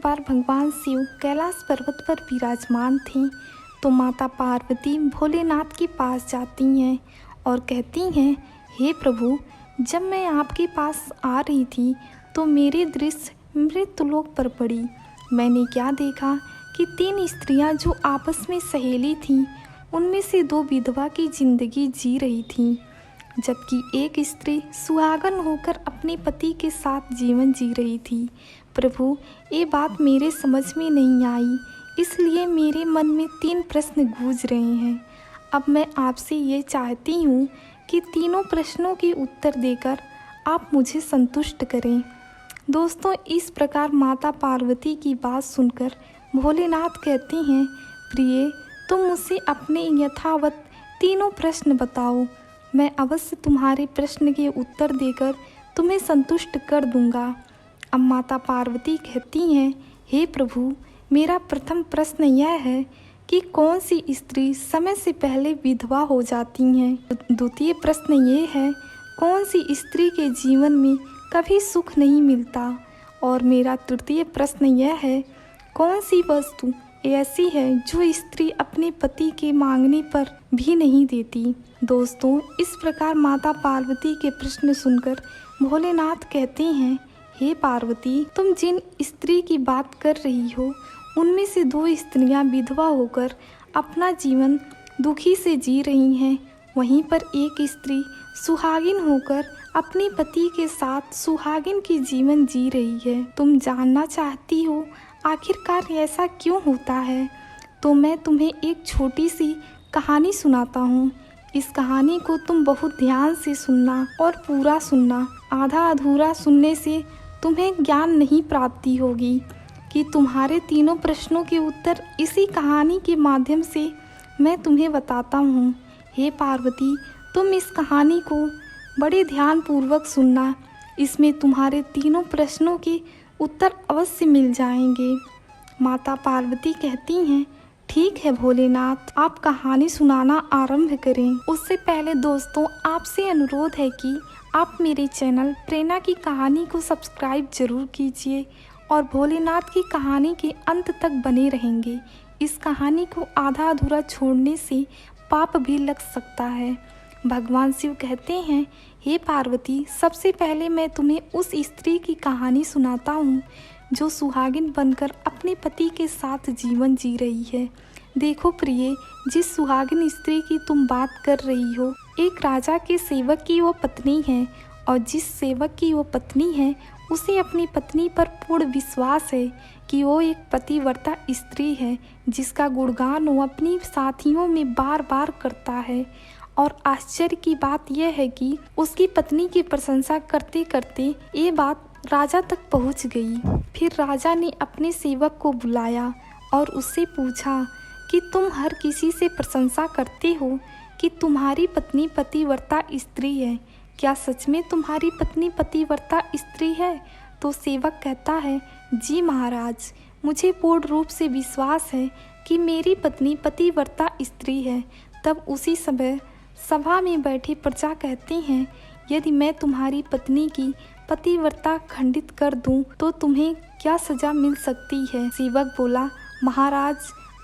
बार भगवान शिव कैलाश पर्वत पर विराजमान थे तो माता पार्वती भोलेनाथ के पास जाती हैं और कहती हैं, हे प्रभु, जब मैं आपके पास आ रही थी तो मेरी दृष्टि मृत्युलोक पर पड़ी। मैंने क्या देखा कि 3 स्त्रियां जो आपस में सहेली थीं, उनमें से 2 विधवा की जिंदगी जी रही थीं, जबकि एक स्त्री सुहागन होकर अपने पति के साथ जीवन जी रही थी। प्रभु, ये बात मेरे समझ में नहीं आई, इसलिए मेरे मन में 3 प्रश्न गूंज रहे हैं। अब मैं आपसे ये चाहती हूँ कि तीनों प्रश्नों के उत्तर देकर आप मुझे संतुष्ट करें। दोस्तों, इस प्रकार माता पार्वती की बात सुनकर भोलेनाथ कहते हैं, प्रिय, तुम मुझसे अपने यथावत तीनों प्रश्न बताओ। मैं अवश्य तुम्हारे प्रश्न के उत्तर देकर तुम्हें संतुष्ट कर दूंगा। अब माता पार्वती कहती हैं, हे प्रभु, मेरा प्रथम प्रश्न यह है कि कौन सी स्त्री समय से पहले विधवा हो जाती हैं। द्वितीय प्रश्न ये है, कौन सी स्त्री के जीवन में कभी सुख नहीं मिलता। और मेरा तृतीय प्रश्न यह है, कौन सी वस्तु ऐसी है जो स्त्री अपने पति के मांगने पर भी नहीं देती। दोस्तों, इस प्रकार माता पार्वती के प्रश्न सुनकर भोलेनाथ कहते हैं, हे पार्वती, तुम जिन स्त्री की बात कर रही हो उनमें से 2 स्त्रियां विधवा होकर अपना जीवन दुखी से जी रही हैं। वहीं पर एक स्त्री सुहागिन होकर अपने पति के साथ सुहागिन की जीवन जी रही है। तुम जानना चाहती हो आखिरकार ऐसा क्यों होता है, तो मैं तुम्हें एक छोटी सी कहानी सुनाता हूँ। इस कहानी को तुम बहुत ध्यान से सुनना और पूरा सुनना। आधा अधूरा सुनने से तुम्हें ज्ञान नहीं प्राप्ति होगी कि तुम्हारे तीनों प्रश्नों के उत्तर इसी कहानी के माध्यम से मैं तुम्हें बताता हूँ। हे पार्वती, तुम इस कहानी को बड़े ध्यानपूर्वक सुनना। इसमें तुम्हारे तीनों प्रश्नों के उत्तर अवश्य मिल जाएंगे। माता पार्वती कहती हैं, ठीक है भोलेनाथ, आप कहानी सुनाना आरंभ करें। उससे पहले दोस्तों, आपसे अनुरोध है कि आप मेरे चैनल प्रेरणा की कहानी को सब्सक्राइब जरूर कीजिए और भोलेनाथ की कहानी के अंत तक बने रहेंगे। इस कहानी को आधा अधूरा छोड़ने से पाप भी लग सकता है। भगवान शिव कहते हैं, हे पार्वती, सबसे पहले मैं तुम्हें उस स्त्री की कहानी सुनाता हूँ जो सुहागिन बनकर अपने पति के साथ जीवन जी रही है। देखो प्रिय, जिस सुहागिन स्त्री की तुम बात कर रही हो, एक राजा के सेवक की वो पत्नी है और जिस सेवक की वो पत्नी है उसे अपनी पत्नी पर पूर्ण विश्वास है कि वो एक पतिव्रता स्त्री है जिसका गुणगान वो अपनी साथियों में बार बार करता है। और आश्चर्य की बात यह है कि उसकी पत्नी की प्रशंसा करते करते ये बात राजा तक पहुंच गई। फिर राजा ने अपने सेवक को बुलाया और उससे पूछा कि तुम हर किसी से प्रशंसा करते हो कि तुम्हारी पत्नी पतिव्रता स्त्री है, क्या सच में तुम्हारी पत्नी पतिव्रता स्त्री है? तो सेवक कहता है, जी महाराज, मुझे पूर्ण रूप से विश्वास है कि मेरी पत्नी पतिव्रता स्त्री है। तब उसी समय सभा में बैठी प्रजा कहते हैं, यदि मैं तुम्हारी पत्नी की पतिव्रता खंडित कर दूं तो तुम्हें क्या सजा मिल सकती है? सेवक बोला, महाराज,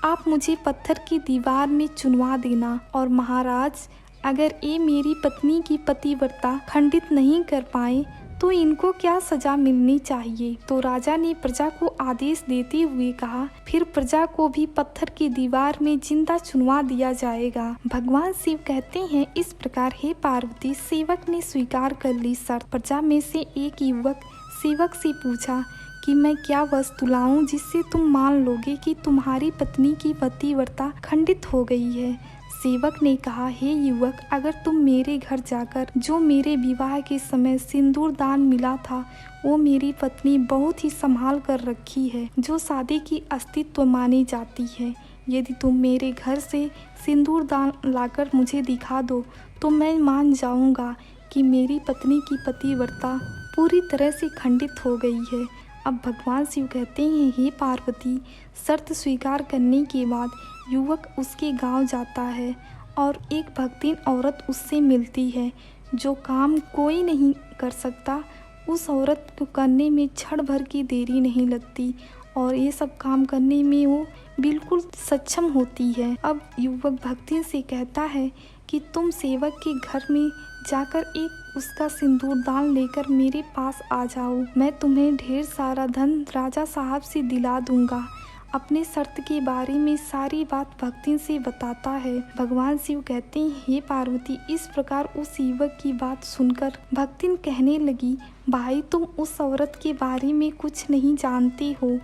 आप मुझे पत्थर की दीवार में चुनवा देना और महाराज, अगर ये मेरी पत्नी की पतिव्रता खंडित नहीं कर पाए तो इनको क्या सजा मिलनी चाहिए? तो राजा ने प्रजा को आदेश देते हुए कहा, फिर प्रजा को भी पत्थर की दीवार में जिंदा चुनवा दिया जाएगा। भगवान शिव कहते हैं, इस प्रकार हे पार्वती, सेवक ने स्वीकार कर ली शर्त। प्रजा में से एक युवक सेवक से पूछा कि मैं क्या वस्तु लाऊं जिससे तुम मान लोगे कि तुम्हारी पत्नी की पतिव्रता खंडित हो गई है? सेवक ने कहा, हे युवक, अगर तुम मेरे घर जाकर जो मेरे विवाह के समय सिंदूर दान मिला था वो मेरी पत्नी बहुत ही संभाल कर रखी है, जो शादी की अस्तित्व मानी जाती है। यदि तुम मेरे घर से सिंदूर दान लाकर मुझे दिखा दो तो मैं मान जाऊंगा कि मेरी पत्नी की पतिव्रता पूरी तरह से खंडित हो गई है। अब भगवान शिव कहते हैं, हे पार्वती, शर्त स्वीकार करने के बाद युवक उसके गांव जाता है और एक भक्तिन औरत उससे मिलती है जो काम कोई नहीं कर सकता। उस औरत को करने में क्षण भर की देरी नहीं लगती और ये सब काम करने में वो बिल्कुल सक्षम होती है। अब युवक भक्ति से कहता है कि तुम सेवक के घर में जाकर एक उसका सिंदूर दान लेकर मेरे पास आ जाओ, मैं तुम्हें ढेर सारा धन राजा साहब से दिला दूंगा। अपने शर्त के बारे में सारी बात भक्तिन से बताता है। भगवान शिव कहते हैं, हे पार्वती, इस प्रकार उस युवक की बात सुनकर भक्तिन कहने लगी, भाई तुम उस औरत के बारे में कुछ नहीं जानते हो।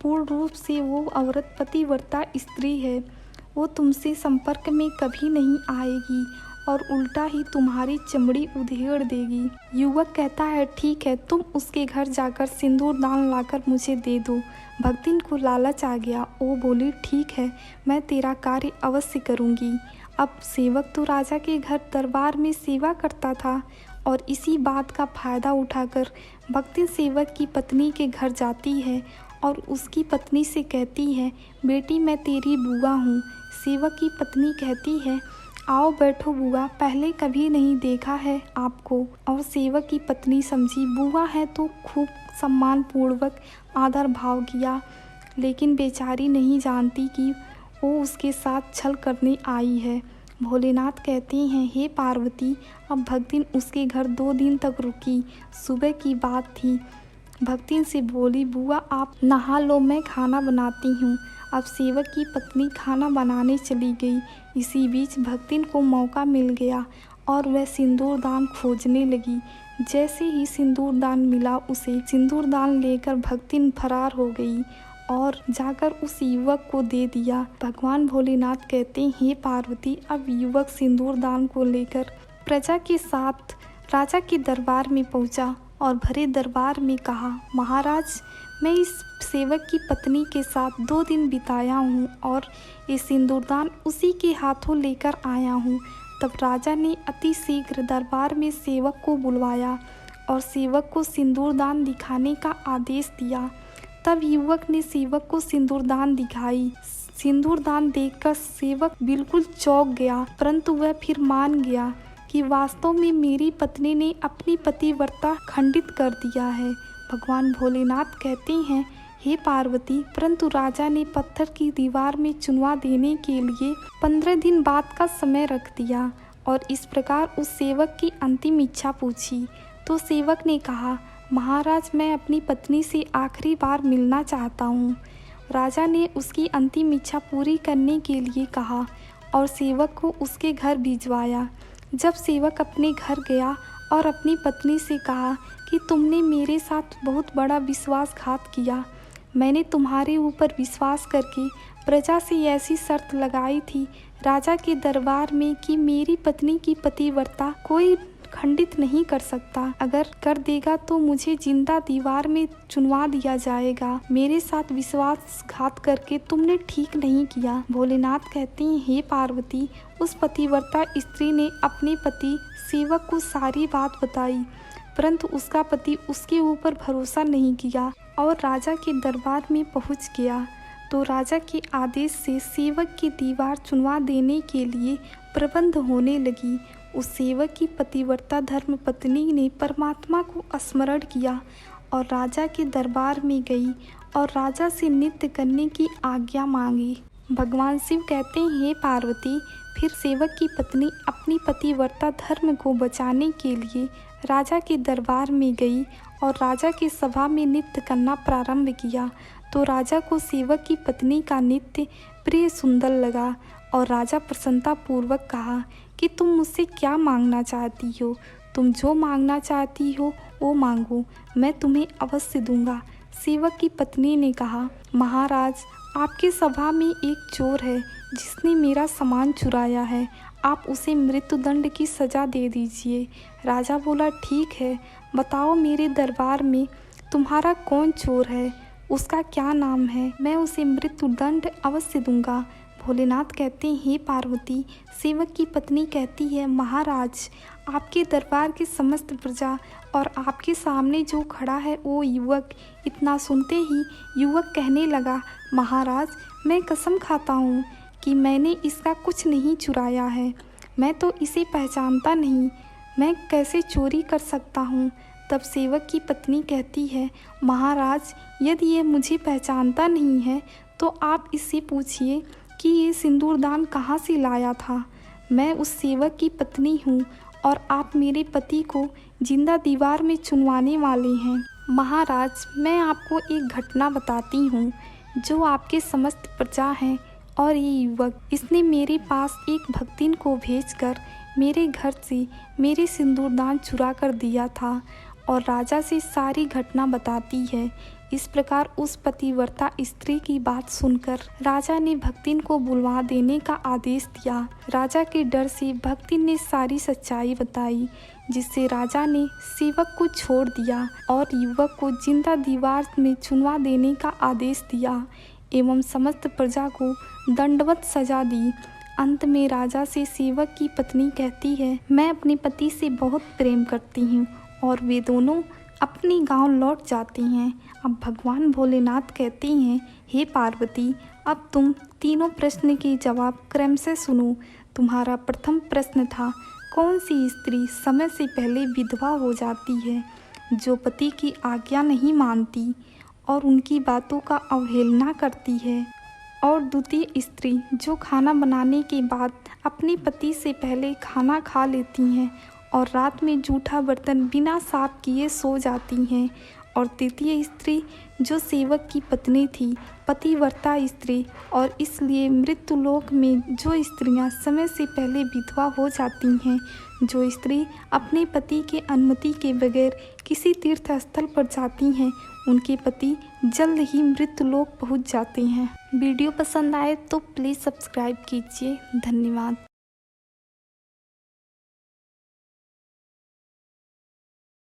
पूर्ण रूप से वो औरत पतिव्रता स्त्री है। वो तुमसे संपर्क में कभी नहीं आएगी और उल्टा ही तुम्हारी चमड़ी उधेड़ देगी। युवक कहता है, ठीक है, तुम उसके घर जाकर सिंदूर दान लाकर मुझे दे दो। भक्तिन को लालच आ गया। वो बोली, ठीक है, मैं तेरा कार्य अवश्य करूँगी। अब सेवक तो राजा के घर दरबार में सेवा करता था और इसी बात का फायदा उठाकर भक्तिन सेवक की पत्नी के घर जाती है और उसकी पत्नी से कहती है, बेटी मैं तेरी बुआ हूँ। सेवक की पत्नी कहती है, आओ बैठो बुआ, पहले कभी नहीं देखा है आपको। और सेवक की पत्नी समझी बुआ है तो खूब सम्मान पूर्वक आदर भाव किया, लेकिन बेचारी नहीं जानती कि वो उसके साथ छल करने आई है। भोलेनाथ कहते हैं, हे पार्वती, अब भक्तिन उसके घर 2 दिन तक रुकी। सुबह की बात थी। भक्तिन से बोली, बुआ आप नहा लो, मैं खाना बनाती हूँ। अब सेवक की पत्नी खाना बनाने चली गई। इसी बीच भक्तिन को मौका मिल गया और वह सिंदूर दान खोजने लगी। जैसे ही सिंदूर दान मिला, उसे सिंदूर दान लेकर भक्तिन फरार हो गई और जाकर उस युवक को दे दिया। भगवान भोलेनाथ कहते हैं, हे पार्वती, अब युवक सिंदूर दान को लेकर प्रजा के साथ राजा के दरबार में पहुंचा और भरे दरबार में कहा, महाराज, मैं इस सेवक की पत्नी के साथ 2 दिन बिताया हूँ और ये सिंदूरदान उसी के हाथों लेकर आया हूँ। तब राजा ने अति शीघ्र दरबार में सेवक को बुलवाया और सेवक को सिंदूरदान दिखाने का आदेश दिया। तब युवक ने सेवक को सिंदूरदान दिखाई। सिंदूरदान देखकर सेवक बिल्कुल चौंक गया, परंतु वह फिर मान गया कि वास्तव में मेरी पत्नी ने अपनी पतिव्रता खंडित कर दिया है। भगवान भोलेनाथ कहते हैं, हे पार्वती, परंतु राजा ने पत्थर की दीवार में चुनवा देने के लिए 15 दिन बाद का समय रख दिया और इस प्रकार उस सेवक की अंतिम इच्छा पूछी। तो सेवक ने कहा, महाराज, मैं अपनी पत्नी से आखिरी बार मिलना चाहता हूँ। राजा ने उसकी अंतिम इच्छा पूरी करने के लिए कहा और सेवक को उसके घर भिजवाया। जब सेवक अपने घर गया और अपनी पत्नी से कहा कि तुमने मेरे साथ बहुत बड़ा विश्वासघात किया। मैंने तुम्हारे ऊपर विश्वास करके प्रजा से ऐसी शर्त लगाई थी राजा के दरबार में कि मेरी पत्नी की पतिव्रता कोई खंडित नहीं कर सकता। अगर कर देगा तो मुझे जिंदा दीवार में चुनवा दिया जाएगा। मेरे साथ विश्वासघात करके तुमने ठीक नहीं किया। भोलेनाथ कहते हैं, हे पार्वती, उस पतिव्रता स्त्री ने अपने पति सेवक को सारी बात बताई, परंतु उसका पति उसके ऊपर भरोसा नहीं किया और राजा के दरबार में पहुंच गया। तो राजा के आदेश से सेवक की दीवार चुनवा देने के लिए प्रबंध होने लगी। उस सेवक की पतिव्रता धर्म पत्नी ने परमात्मा को स्मरण किया और राजा के दरबार में गई और राजा से नृत्य करने की आज्ञा मांगी। भगवान शिव कहते हैं, हे पार्वती, फिर सेवक की पत्नी अपनी पतिव्रता धर्म को बचाने के लिए राजा के दरबार में गई और राजा की सभा में नृत्य करना प्रारंभ किया। तो राजा को सेवक की पत्नी का नृत्य प्रिय सुंदर लगा और राजा प्रसन्नता पूर्वक कहा कि तुम मुझसे क्या मांगना चाहती हो। तुम जो मांगना चाहती हो वो मांगो, मैं तुम्हें अवश्य दूंगा। सेवक की पत्नी ने कहा, महाराज, आपकी सभा में एक चोर है जिसने मेरा सामान चुराया है। आप उसे मृत्युदंड की सज़ा दे दीजिए। राजा बोला, ठीक है, बताओ मेरे दरबार में तुम्हारा कौन चोर है, उसका क्या नाम है, मैं उसे मृत्युदंड अवश्य दूंगा। भोलेनाथ कहते हैं, हे पार्वती, सेवक की पत्नी कहती है, महाराज, आपके दरबार की समस्त प्रजा और आपके सामने जो खड़ा है वो युवक। इतना सुनते ही युवक कहने लगा, महाराज, मैं कसम खाता हूँ कि मैंने इसका कुछ नहीं चुराया है। मैं तो इसे पहचानता नहीं, मैं कैसे चोरी कर सकता हूँ। तब सेवक की पत्नी कहती है, महाराज, यदि ये मुझे पहचानता नहीं है तो आप इससे पूछिए कि ये सिंदूरदान कहाँ से लाया था। मैं उस सेवक की पत्नी हूँ और आप मेरे पति को जिंदा दीवार में चुनवाने वाले हैं। महाराज, मैं आपको एक घटना बताती हूँ जो आपके समस्त प्रजा हैं। और ये युवक, इसने मेरे पास एक भक्तिन को भेजकर मेरे घर से मेरे सिंदूरदान चुरा कर दिया था और राजा से सारी घटना बताती है। इस प्रकार उस पतिव्रता स्त्री की बात सुनकर राजा ने भक्तिन को बुलवा देने का आदेश दिया। राजा के डर से भक्तिन ने सारी सच्चाई बताई, जिससे राजा ने सेवक को छोड़ दिया और युवक को जिंदा दीवार में चुनवा देने का आदेश दिया एवं समस्त प्रजा को दंडवत सजा दी। अंत में राजा से सेवक की पत्नी कहती है, मैं अपने पति से बहुत प्रेम करती हूँ, और वे दोनों अपने गांव लौट जाती हैं। अब भगवान भोलेनाथ कहते हैं, हे पार्वती, अब तुम तीनों प्रश्न के जवाब क्रम से सुनो। तुम्हारा प्रथम प्रश्न था, कौन सी स्त्री समय से पहले विधवा हो जाती है, जो पति की आज्ञा नहीं मानती और उनकी बातों का अवहेलना करती है। और द्वितीय स्त्री, जो खाना बनाने के बाद अपने पति से पहले खाना खा लेती हैं और रात में जूठा बर्तन बिना साफ किए सो जाती हैं। और तृतीय स्त्री, जो सेवक की पत्नी थी, पतिव्रता स्त्री, और इसलिए मृत्युलोक में जो स्त्रियां समय से पहले विधवा हो जाती हैं, जो स्त्री अपने पति के अनुमति के बगैर किसी तीर्थ स्थल पर जाती हैं, उनके पति जल्द ही मृत्युलोक पहुंच जाते हैं। वीडियो पसंद आए तो प्लीज़ सब्सक्राइब कीजिए। धन्यवाद।